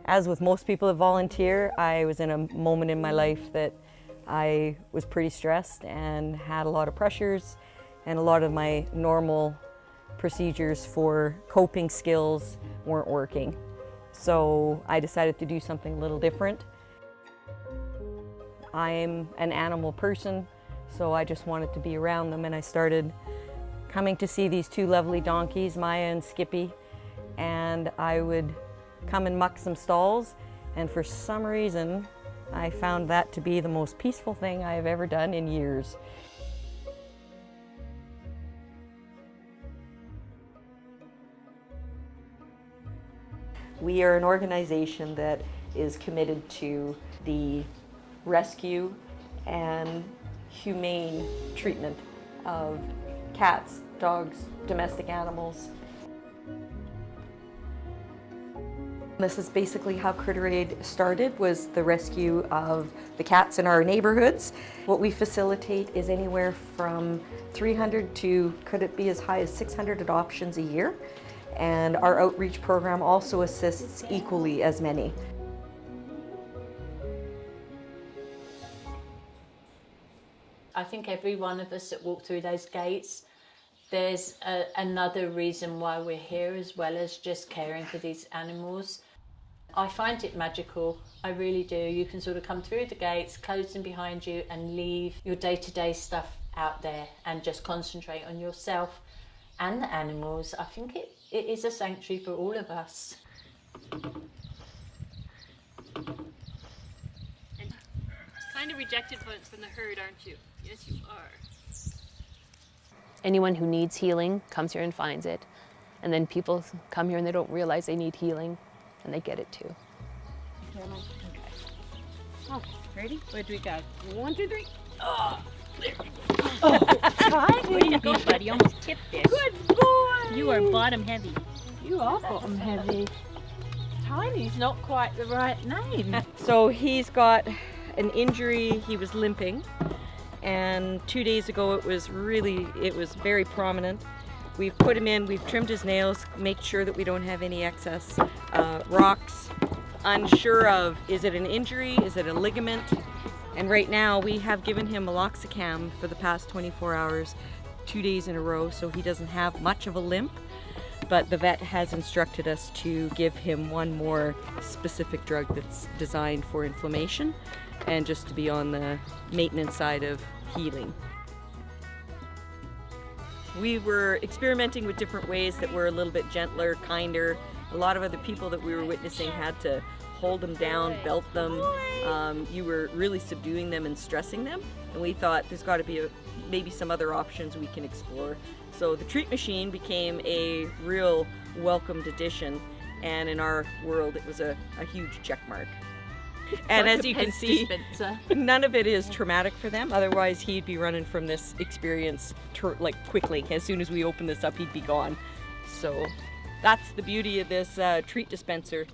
As with most people that volunteer, I was in a moment in my life that I was pretty stressed and had a lot of pressures, and a lot of my normal procedures for coping skills weren't working. So I decided to do something a little different. I'm an animal person, so I just wanted to be around them, and I started coming to see these two lovely donkeys, Maya and Skippy, and I would come and muck some stalls, and for some reason I found that to be the most peaceful thing I have ever done in years. We are an organization that is committed to the rescue and humane treatment of cats, dogs, domestic animals. This is basically how CritterAid started, was the rescue of the cats in our neighborhoods. What we facilitate is anywhere from 300 to, could it be as high as 600 adoptions a year. And our outreach program also assists equally as many. I think every one of us that walk through those gates, there's another reason why we're here, as well as just caring for these animals. I find it magical, I really do. You can sort of come through the gates, close them behind you, and leave your day-to-day stuff out there and just concentrate on yourself and the animals. I think it is a sanctuary for all of us. And kind of rejected from the herd, aren't you? Yes, you are. Anyone who needs healing comes here and finds it. And then people come here and they don't realize they need healing, and they get it too. Okay, ready? Where do we go? 1, 2, 3. Oh, there we go. Oh, way to go, buddy. You almost tipped this. Good boy! You are bottom heavy. You are bottom heavy. Tiny's not quite the right name. So he's got an injury, he was limping, and 2 days ago it was very prominent. We've put him in, we've trimmed his nails, make sure that we don't have any excess rocks. Unsure of, is it an injury, is it a ligament? And right now we have given him meloxicam for the past 24 hours, 2 days in a row, so he doesn't have much of a limp. But the vet has instructed us to give him one more specific drug that's designed for inflammation and just to be on the maintenance side of healing. We were experimenting with different ways that were a little bit gentler, kinder. A lot of other people that we were witnessing had to hold them down, belt them. You were really subduing them and stressing them. And we thought there's got to be maybe some other options we can explore. So the treat machine became a real welcomed addition. And in our world, it was a huge check mark. And as you can see, none of it is traumatic for them. Otherwise, he'd be running from this experience quickly. As soon as we open this up, he'd be gone. So that's the beauty of this treat dispenser,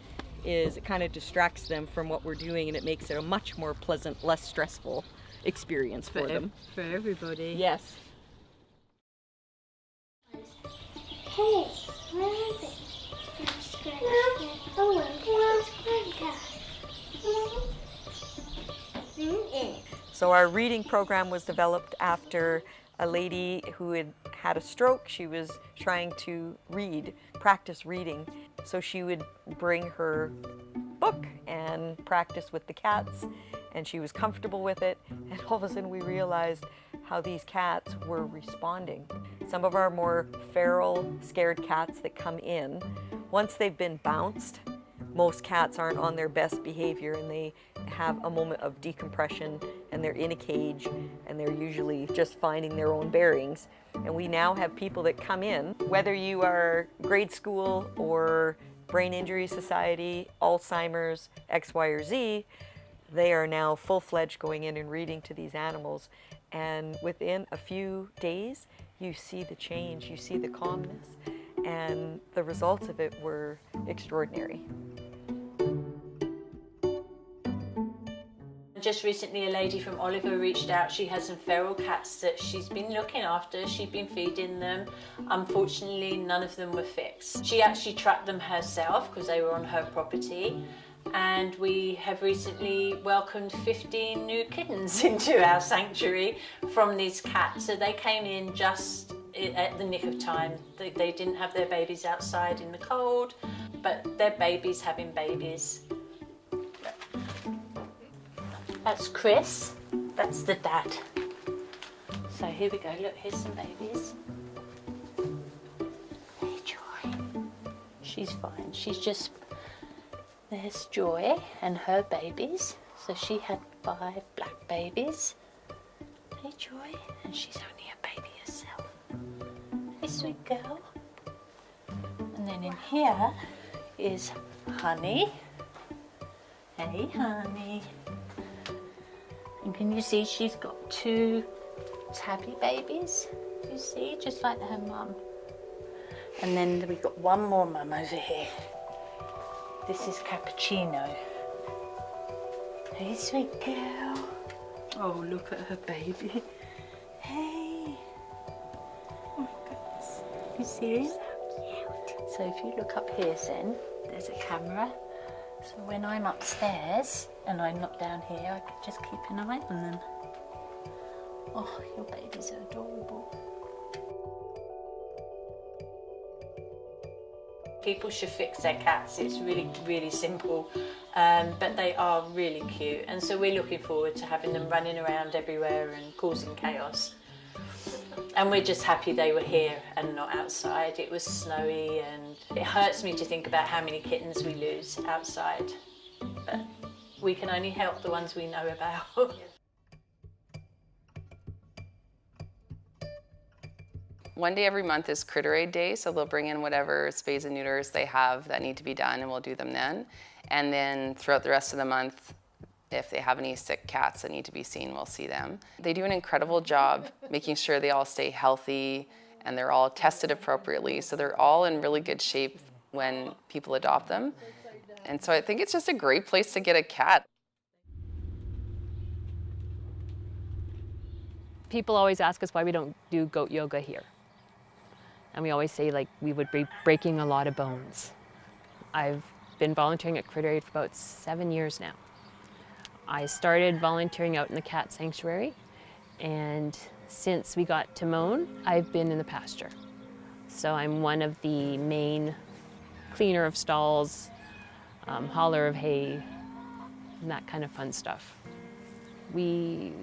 is it kind of distracts them from what we're doing, and it makes it a much more pleasant, less stressful experience for them. For everybody. Yes. Hey, where is it? So our reading program was developed after a lady who had had a stroke. She was trying to practice reading. So she would bring her book and practice with the cats, and she was comfortable with it. And all of a sudden we realized how these cats were responding. Some of our more feral, scared cats that come in, once they've been bounced, most cats aren't on their best behavior, and they have a moment of decompression, and they're in a cage, and they're usually just finding their own bearings. And we now have people that come in, whether you are grade school or brain injury society, Alzheimer's, X, Y, or Z, they are now full-fledged going in and reading to these animals. And within a few days, you see the change, you see the calmness, and the results of it were extraordinary. Just recently a lady from Oliver reached out. She has some feral cats that she's been looking after, she'd been feeding them. Unfortunately, none of them were fixed. She actually trapped them herself because they were on her property. And we have recently welcomed 15 new kittens into our sanctuary from these cats. So they came in just at the nick of time. They didn't have their babies outside in the cold, but they're babies having babies. That's Chris, that's the dad. So here we go, look, here's some babies. Hey Joy, she's fine, she's just, there's Joy and her babies. So she had 5 black babies. Hey Joy, and she's only a baby herself. Hey sweet girl. And then in here is Honey. Hey Honey. And can you see she's got 2 tabby babies? You see, just like her mum. And then we've got one more mum over here. This is Cappuccino. Hey, sweet girl. Oh, look at her baby. Hey. Oh my goodness. You see? So if you look up here, Zen, there's a camera. So when I'm upstairs and I'm not down here, I can just keep an eye on them. Oh, your babies are adorable. People should fix their cats. It's really, really simple, but they are really cute. And so we're looking forward to having them running around everywhere and causing chaos. And we're just happy they were here and not outside. It was snowy and it hurts me to think about how many kittens we lose outside. But we can only help the ones we know about. One day every month is CritterAid Day, so they'll bring in whatever spays and neuters they have that need to be done, and we'll do them then. And then throughout the rest of the month, if they have any sick cats that need to be seen, we'll see them. They do an incredible job making sure they all stay healthy and they're all tested appropriately, so they're all in really good shape when people adopt them. And so I think it's just a great place to get a cat. People always ask us why we don't do goat yoga here. And we always say, like, we would be breaking a lot of bones. I've been volunteering at CritterAid for about 7 years now. I started volunteering out in the cat sanctuary, and since we got Timon, I've been in the pasture. So I'm one of the main cleaner of stalls, hauler of hay, and that kind of fun stuff. We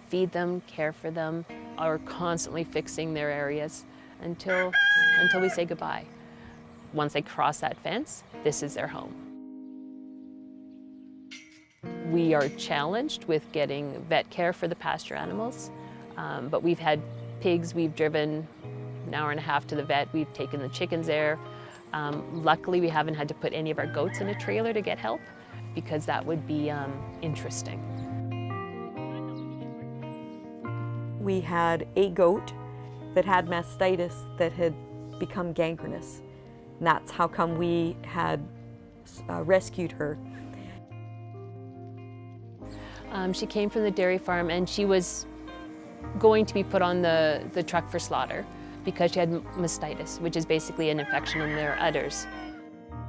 feed them, care for them, are constantly fixing their areas until we say goodbye. Once they cross that fence, this is their home. We are challenged with getting vet care for the pasture animals, but we've had pigs, we've driven an hour and a half to the vet, we've taken the chickens there. Luckily, we haven't had to put any of our goats in a trailer to get help, because that would be interesting. We had a goat that had mastitis that had become gangrenous. And that's how come we had rescued her. She came from the dairy farm, and she was going to be put on the truck for slaughter because she had mastitis, which is basically an infection in their udders.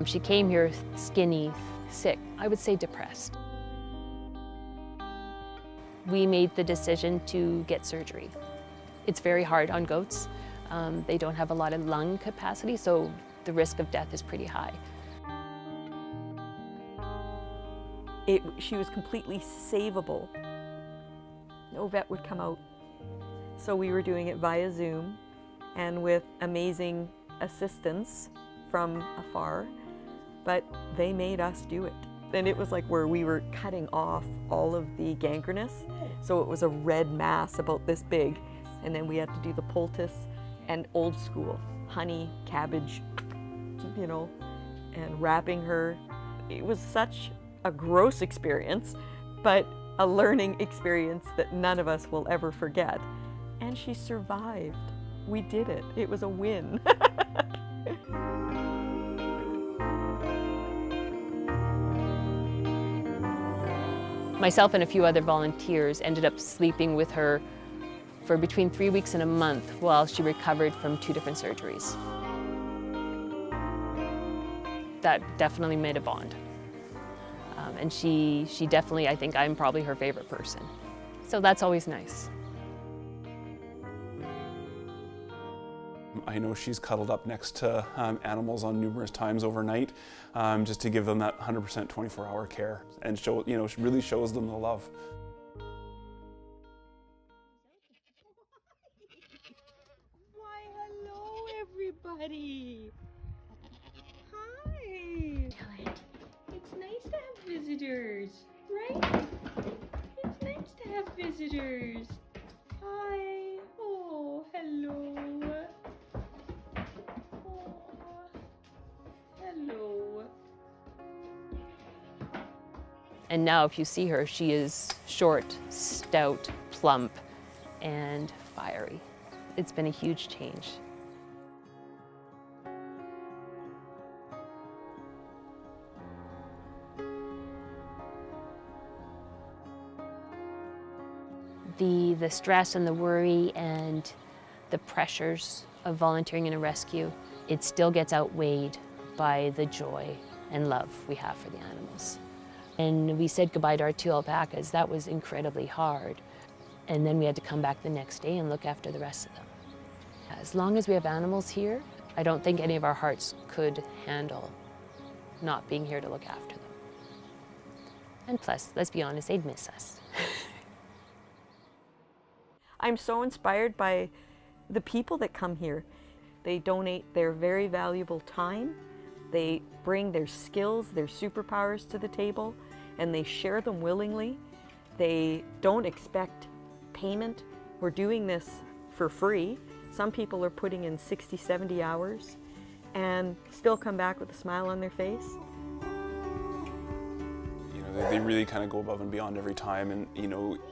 She came here skinny, sick, I would say depressed. We made the decision to get surgery. It's very hard on goats. They don't have a lot of lung capacity, so the risk of death is pretty high. She was completely savable. No vet would come out. So we were doing it via Zoom and with amazing assistance from afar, but they made us do it. And it was like where we were cutting off all of the gangrenous, so it was a red mass about this big, and then we had to do the poultice and old school, honey, cabbage, you know, and wrapping her. It was such a gross experience, but a learning experience that none of us will ever forget. And she survived. we did it. It was a win. Myself and a few other volunteers ended up sleeping with her for between 3 weeks and a month while she recovered from 2 different surgeries. That definitely made a bond. And she definitely, I think I'm probably her favorite person. So that's always nice. I know she's cuddled up next to animals on numerous times overnight, just to give them that 100% 24-hour care and show, really shows them the love. Why, hello, everybody. Hi. It's nice to have visitors, right? It's nice to have visitors. Hi. Oh, hello. Oh, hello. And now if you see her, she is short, stout, plump, and fiery. It's been a huge change. The stress and the worry and the pressures of volunteering in a rescue, it still gets outweighed by the joy and love we have for the animals. And we said goodbye to our 2 alpacas. That was incredibly hard. And then we had to come back the next day and look after the rest of them. As long as we have animals here, I don't think any of our hearts could handle not being here to look after them. And plus, let's be honest, they'd miss us. I'm so inspired by the people that come here. They donate their very valuable time. They bring their skills, their superpowers to the table, and they share them willingly. They don't expect payment. We're doing this for free. Some people are putting in 60, 70 hours and still come back with a smile on their face. They really kind of go above and beyond every time, and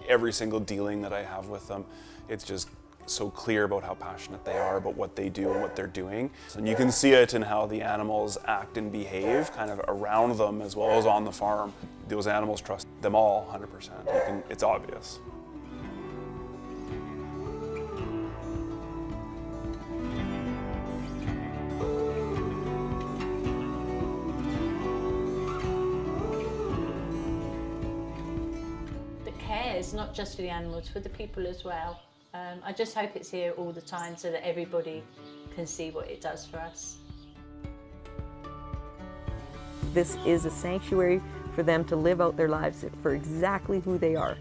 every single dealing that I have with them, it's just so clear about how passionate they are about what they do and what they're doing. And you can see it in how the animals act and behave kind of around them as well as on the farm. Those animals trust them all 100%. It's obvious. It's not just for the animals, for the people as well. I just hope it's here all the time so that everybody can see what it does for us. This is a sanctuary for them to live out their lives for exactly who they are.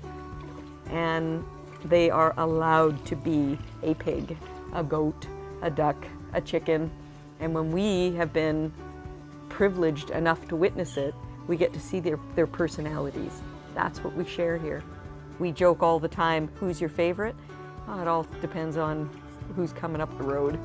And they are allowed to be a pig, a goat, a duck, a chicken. And when we have been privileged enough to witness it, we get to see their personalities. That's what we share here. We joke all the time, who's your favorite? Oh, it all depends on who's coming up the road.